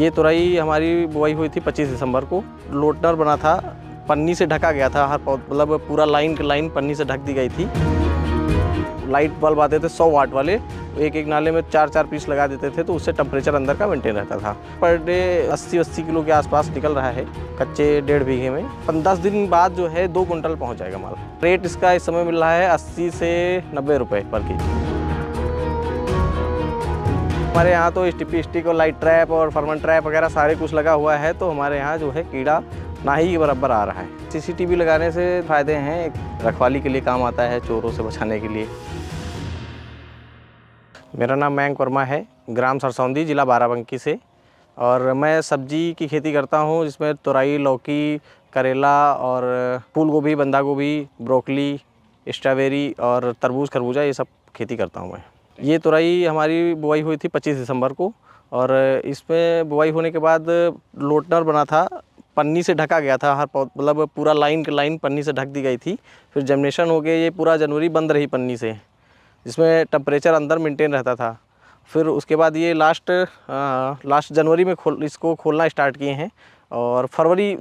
ये तुरई हमारी बुआई हुई थी 25 दिसंबर को। लोटनर बना था, पन्नी से ढका गया था, हर मतलब पूरा लाइन पन्नी से ढक दी गई थी। लाइट बल्ब आते थे 100 वाट वाले, एक एक नाले में 4-4 पीस लगा देते थे, तो उससे टेम्परेचर अंदर का मेंटेन रहता था। पर डे 80 किलो के आसपास निकल रहा है कच्चे 1.5 बीघे में। 10 दिन बाद जो है 2 कुंटल पहुंच जाएगा माल। रेट इसका इस समय मिल रहा है 80 से 90 रुपये पर केजी। हमारे यहाँ तो स्टिक और लाइट ट्रैप और फर्मन ट्रैप वगैरह सारे कुछ लगा हुआ है, तो हमारे यहाँ जो है कीड़ा ना ही बराबर आ रहा है। CCTV लगाने से फ़ायदे हैं, एक रखवाली के लिए काम आता है, चोरों से बचाने के लिए। मेरा नाम मयंक वर्मा है, ग्राम सरसौंदी, जिला बाराबंकी से, और मैं सब्जी की खेती करता हूँ, जिसमें तुरई, लौकी, करेला और फूल गोभी, बंदा गोभी, ब्रोकली, स्ट्रॉबेरी और तरबूज, खरबूजा, ये सब खेती करता हूँ मैं। ये तुरई हमारी बुआई हुई थी 25 दिसंबर को, और इसमें बुआई होने के बाद लोटनर बना था, पन्नी से ढका गया था, हर मतलब पूरा लाइन पन्नी से ढक दी गई थी। फिर जर्मिनेशन हो गया, ये पूरा जनवरी बंद रही पन्नी से, जिसमें टेम्परेचर अंदर मेंटेन रहता था। फिर उसके बाद ये लास्ट जनवरी में इसको खोलना स्टार्ट किए हैं, और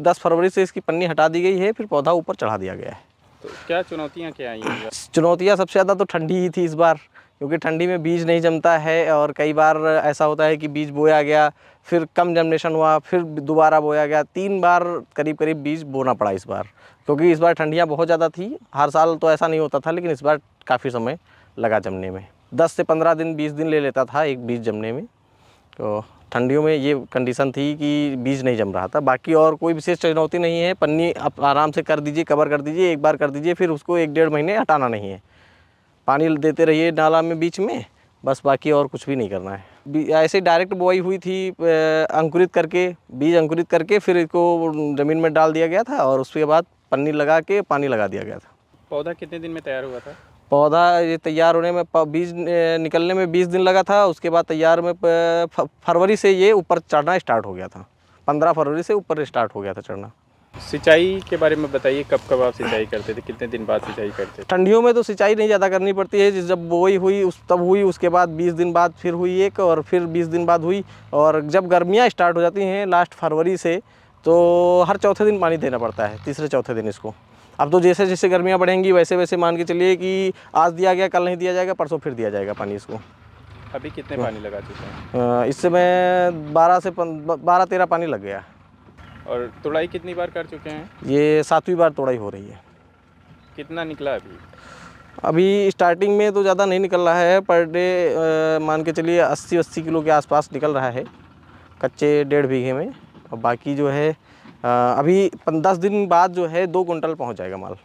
10 फरवरी से इसकी पन्नी हटा दी गई है, फिर पौधा ऊपर चढ़ा दिया गया है। तो क्या चुनौतियाँ क्या आई हैं? चुनौतियाँ सबसे ज़्यादा तो ठंडी ही थी इस बार, क्योंकि ठंडी में बीज नहीं जमता है, और कई बार ऐसा होता है कि बीज बोया गया, फिर कम जर्मिनेशन हुआ, फिर दोबारा बोया गया, 3 बार करीब बीज बोना पड़ा इस बार, क्योंकि इस बार ठंडियाँ बहुत ज़्यादा थी। हर साल तो ऐसा नहीं होता था, लेकिन इस बार काफ़ी समय लगा जमने में। 10 से 15 दिन 20 दिन ले लेता था एक बीज जमने में। तो ठंडियों में ये कंडीशन थी कि बीज नहीं जम रहा था। बाकी और कोई विशेष चुनौती नहीं है। पन्नी आप आराम से कर दीजिए, कवर कर दीजिए, एक बार कर दीजिए, फिर उसको 1-1.5 महीने हटाना नहीं है। पानी देते रहिए नाला में बीच में, बस, बाकी और कुछ भी नहीं करना है। ऐसे डायरेक्ट बुआई हुई थी, अंकुरित करके, बीज अंकुरित करके फिर इसको ज़मीन में डाल दिया गया था, और उसके बाद पन्नी लगा के पानी लगा दिया गया था। पौधा कितने दिन में तैयार हुआ था? पौधा ये तैयार होने में, बीज निकलने में 20 दिन लगा था। उसके बाद तैयार में फरवरी से ये ऊपर चढ़ना स्टार्ट हो गया था। 15 फरवरी से ऊपर स्टार्ट हो गया था चढ़ना। सिंचाई के बारे में बताइए, कब कब आप सिंचाई करते थे, कितने दिन बाद सिंचाई करते थे? ठंडियों में तो सिंचाई नहीं ज़्यादा करनी पड़ती है। जब बुआई हुई तब हुई, उसके बाद 20 दिन बाद फिर हुई एक, और फिर 20 दिन बाद हुई। और जब गर्मियाँ स्टार्ट हो जाती हैं लास्ट फरवरी से, तो हर चौथे दिन पानी देना पड़ता है, तीसरे चौथे दिन इसको। अब तो जैसे जैसे गर्मियाँ बढ़ेंगी वैसे वैसे मान के चलिए कि आज दिया गया, कल नहीं दिया जाएगा, परसों फिर दिया जाएगा पानी इसको। अभी कितने पानी लगा चुके हैं? इससे मैं 12-13 पानी लग गया। और तुड़ाई कितनी बार कर चुके हैं? ये 7वीं बार तुड़ाई हो रही है। कितना निकला अभी? अभी स्टार्टिंग में तो ज़्यादा नहीं निकल रहा है, पर डे मान के चलिए 80 किलो के आसपास निकल रहा है कच्चे 1.5 बीघे में। और बाकी जो है अभी 10 दिन बाद जो है 2 कुंटल पहुंच जाएगा माल।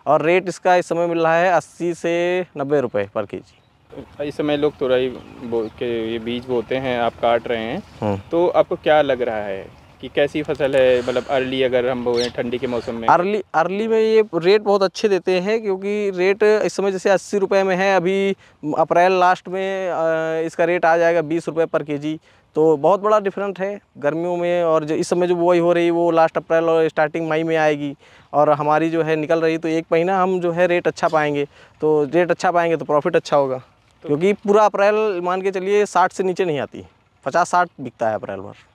और रेट इसका इस समय मिल रहा है 80 से 90 रुपये पर केजी। इस समय लोग तुरई के ये बीज बोते हैं, आप काट रहे हैं, तो आपको क्या लग रहा है कि कैसी फसल है? मतलब अर्ली अगर हम बोएं ठंडी के मौसम में, अर्ली में ये रेट बहुत अच्छे देते हैं, क्योंकि रेट इस समय जैसे 80 रुपये में है, अभी अप्रैल लास्ट में इसका रेट आ जाएगा 20 रुपये पर केजी। तो बहुत बड़ा डिफरेंट है गर्मियों में। और जो इस समय जो बुआई हो रही है वो लास्ट अप्रैल और स्टार्टिंग मई में आएगी, और हमारी जो है निकल रही, तो 1 महीना हम जो है रेट अच्छा पाएंगे। तो रेट अच्छा पाएंगे तो प्रॉफिट अच्छा होगा, क्योंकि पूरा अप्रैल मान के चलिए 60 से नीचे नहीं आती, 50-60 बिकता है अप्रैल भर।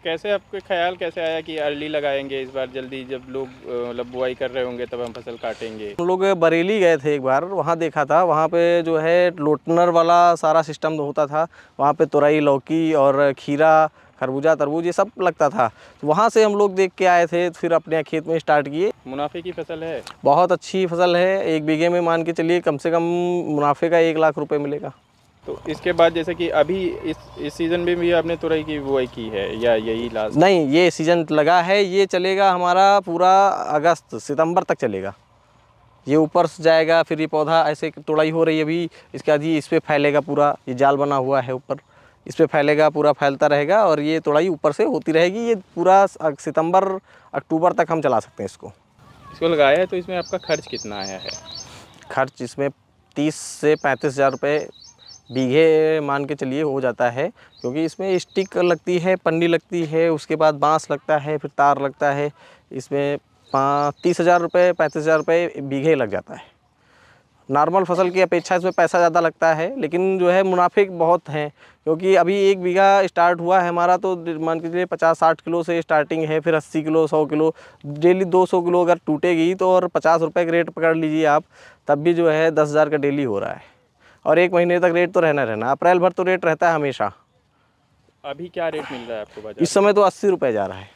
कैसे आपको ख्याल कैसे आया कि अर्ली लगाएंगे इस बार जल्दी, जब लोग मतलब बुआई कर रहे होंगे तब हम फसल काटेंगे? हम लोग बरेली गए थे एक बार, वहाँ देखा था, वहाँ पे जो है लोटनर वाला सारा सिस्टम होता था। वहाँ पे तुरई, लौकी और खीरा, खरबूजा, तरबूज, ये सब लगता था। तो वहाँ से हम लोग देख के आए थे, फिर अपने खेत में स्टार्ट किए। मुनाफे की फसल है? बहुत अच्छी फसल है। 1 बीघे में मान के चलिए कम से कम मुनाफे का 1 लाख रुपये मिलेगा। तो इसके बाद जैसे कि अभी इस सीज़न में भी आपने तुरई की बुआई की है या यही लास्ट? नहीं, ये सीज़न लगा है, ये चलेगा हमारा पूरा अगस्त सितंबर तक चलेगा। ये ऊपर से जाएगा, फिर ये पौधा ऐसे तुड़ाई हो रही है अभी, इसके बाद ये इस पर फैलेगा पूरा, ये जाल बना हुआ है ऊपर, इस पर फैलेगा, पूरा फैलता रहेगा, और ये तुड़ाई ऊपर से होती रहेगी। ये पूरा सितंबर अक्टूबर तक हम चला सकते हैं इसको लगाया है। तो इसमें आपका खर्च कितना आया है? खर्च इसमें 30 से 35 हज़ार रुपये बीघे मान के चलिए हो जाता है, क्योंकि इसमें स्टिक लगती है, पन्नी लगती है, उसके बाद बांस लगता है, फिर तार लगता है। इसमें 30 हज़ार रुपये 35 हज़ार रुपये बीघे लग जाता है। नॉर्मल फसल की अपेक्षा इसमें पैसा ज़्यादा लगता है, लेकिन जो है मुनाफे बहुत हैं, क्योंकि अभी 1 बीघा स्टार्ट हुआ है हमारा तो मान के चलिए 50-60 किलो से स्टार्टिंग है, फिर 80 किलो 100 किलो डेली 200 किलो अगर टूटेगी तो और 50 रुपये का रेट पकड़ लीजिए आप, तब भी जो है 10,000 का डेली हो रहा है। और 1 महीने तक रेट तो रहना, अप्रैल भर तो रेट रहता है हमेशा। अभी क्या रेट मिल रहा है आपको बाजार इस समय तो 80 रुपये जा रहा है।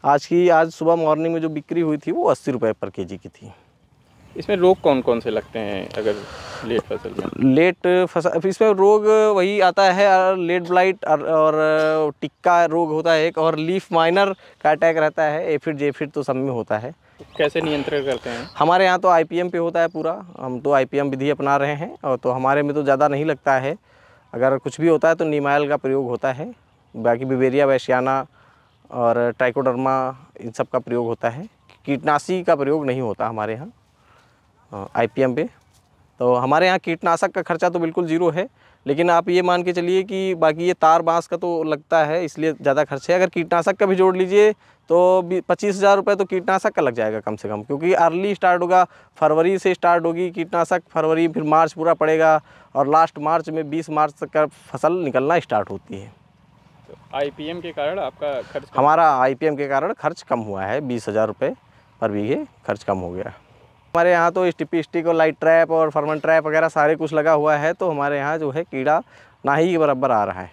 आज सुबह मॉर्निंग में जो बिक्री हुई थी वो 80 रुपये पर केजी की थी। इसमें रोग कौन कौन से लगते हैं अगर लेट फसल में? लेट फसल इसमें रोग वही आता है, लेट ब्लाइट और टिक्का रोग होता है एक, और लीफ माइनर का अटैक रहता है, एफिड जेफिड तो सब में होता है। तो कैसे नियंत्रण करते हैं? हमारे यहाँ तो IPM पे होता है पूरा, हम तो IPM विधि अपना रहे हैं, और तो हमारे में तो ज़्यादा नहीं लगता है। अगर कुछ भी होता है तो नीमाइल का प्रयोग होता है, बाकी बिवेरिया वैश्याना और ट्राइकोडर्मा इन सब का प्रयोग होता है। कीटनाशी का प्रयोग नहीं होता हमारे यहाँ IPM पे। तो हमारे यहाँ कीटनाशक का खर्चा तो बिल्कुल ज़ीरो है, लेकिन आप ये मान के चलिए कि बाकी ये तार बांस का तो लगता है, इसलिए ज़्यादा खर्च है। अगर कीटनाशक का भी जोड़ लीजिए तो 25,000 रुपये तो कीटनाशक का लग जाएगा कम से कम, क्योंकि अर्ली स्टार्ट होगा, फरवरी से स्टार्ट होगी कीटनाशक, फरवरी फिर मार्च पूरा पड़ेगा, और लास्ट मार्च में 20 मार्च तक का फसल निकलना स्टार्ट होती है। तो IPM के कारण आपका खर्च हमारा IPM के कारण खर्च कम हुआ है, 20,000 रुपये पर बीघे खर्च कम हो गया। हमारे यहाँ तो स्टिक और लाइट ट्रैप और फर्मन ट्रैप वगैरह सारे कुछ लगा हुआ है, तो हमारे यहाँ जो है कीड़ा ना ही के बराबर आ रहा है।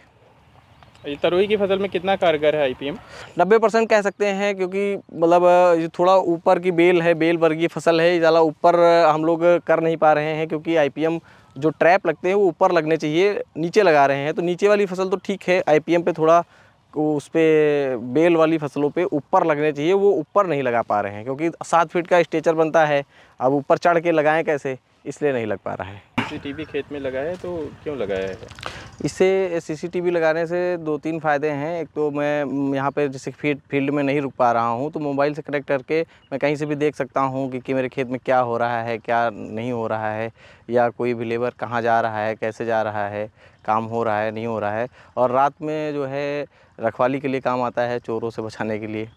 ये तरोई की फसल में कितना कारगर है IPM? 90% कह सकते हैं, क्योंकि मतलब ये थोड़ा ऊपर की बेल है, बेल वर्गीय फसल है, ज़्यादा ऊपर हम लोग कर नहीं पा रहे हैं, क्योंकि IPM जो ट्रैप लगते हैं वो ऊपर लगने चाहिए, नीचे लगा रहे हैं। तो नीचे वाली फसल तो ठीक है, IPM पे थोड़ा उस पर बेल वाली फसलों पे ऊपर लगने चाहिए, वो ऊपर नहीं लगा पा रहे हैं, क्योंकि 7 फीट का स्ट्रेचर बनता है, अब ऊपर चढ़ के लगाएं कैसे, इसलिए नहीं लग पा रहा है। CCTV खेत में लगाया है तो क्यों लगाया है? इससे CCTV लगाने से 2-3 फ़ायदे हैं। एक तो मैं यहाँ पे जैसे फील्ड में नहीं रुक पा रहा हूँ, तो मोबाइल से कनेक्ट करके मैं कहीं से भी देख सकता हूँ कि मेरे खेत में क्या हो रहा है, क्या नहीं हो रहा है, या कोई भी लेबर कहाँ जा रहा है, कैसे जा रहा है, काम हो रहा है नहीं हो रहा है। और रात में जो है रखवाली के लिए काम आता है, चोरों से बचाने के लिए।